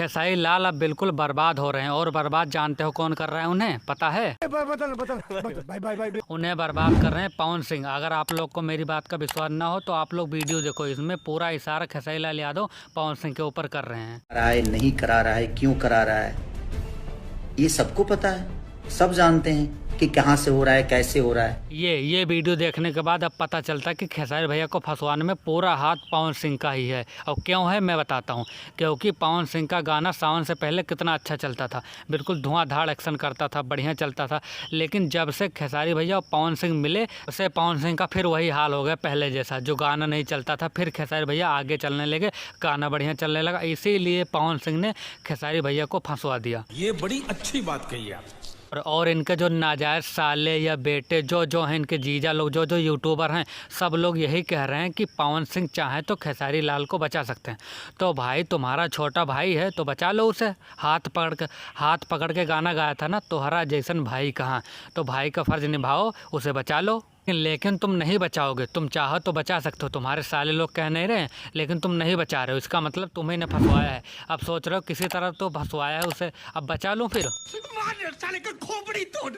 खेसारी लाल अब बिल्कुल बर्बाद हो रहे हैं, और बर्बाद जानते हो कौन कर रहा है उन्हें, पता है? उन्हें बर्बाद कर रहे हैं पवन सिंह। अगर आप लोग को मेरी बात का विश्वास ना हो तो आप लोग वीडियो देखो, इसमें पूरा इशारा खेसारी लाल यादव पवन सिंह के ऊपर कर रहे हैं। रहा है, नहीं करा रहा है, क्यों करा रहा है, ये सबको पता है, सब जानते हैं कि कहाँ से हो रहा है, कैसे हो रहा है। ये वीडियो देखने के बाद अब पता चलता है कि खेसारी भैया को फंसवाने में पूरा हाथ पवन सिंह का ही है। और क्यों है मैं बताता हूँ। क्योंकि पवन सिंह का गाना सावन से पहले कितना अच्छा चलता था, बिल्कुल धुआंधार एक्शन करता था, बढ़िया चलता था। लेकिन जब से खेसारी भैया और पवन सिंह मिले, उससे पवन सिंह का फिर वही हाल हो गया पहले जैसा। जो गाना नहीं चलता था, फिर खेसारी भैया आगे चलने लगे, गाना बढ़िया चलने लगा। इसीलिए पवन सिंह ने खेसारी भैया को फंसवा दिया। ये बड़ी अच्छी बात कही आप। और इनके जो नाजायज़ साले या बेटे जो हैं, इनके जीजा लोग जो यूट्यूबर हैं, सब लोग यही कह रहे हैं कि पवन सिंह चाहे तो खेसारी लाल को बचा सकते हैं। तो भाई तुम्हारा छोटा भाई है तो बचा लो उसे। हाथ पकड़ के गाना गाया था ना, तुम्हारा जैसन भाई कहाँ। तो भाई का फ़र्ज़ निभाओ, उसे बचा लो। लेकिन तुम नहीं बचाओगे। तुम चाहो तो बचा सकते हो, तुम्हारे साले लोग कह नहीं रहे हैं, लेकिन तुम नहीं बचा रहे हो। इसका मतलब तुम्हें ने फंसवाया है। अब सोच रहे हो किसी तरह तो फंसवाया है उसे, अब बचा लूँ फिर। साले का खोपड़ी तोड़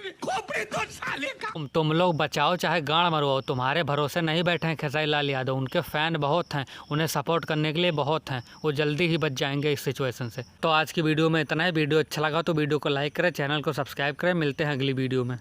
साले का। तुम लोग बचाओ चाहे गाड़ मरवाओ, तुम्हारे भरोसे नहीं बैठे हैं खेसारी लाल यादव। उनके फ़ैन बहुत हैं, उन्हें सपोर्ट करने के लिए बहुत हैं। वो जल्दी ही बच जाएंगे इस सिचुएशन से। तो आज की वीडियो में इतना ही। वीडियो अच्छा लगा तो वीडियो को लाइक करें, चैनल को सब्सक्राइब करें। मिलते हैं अगली वीडियो में।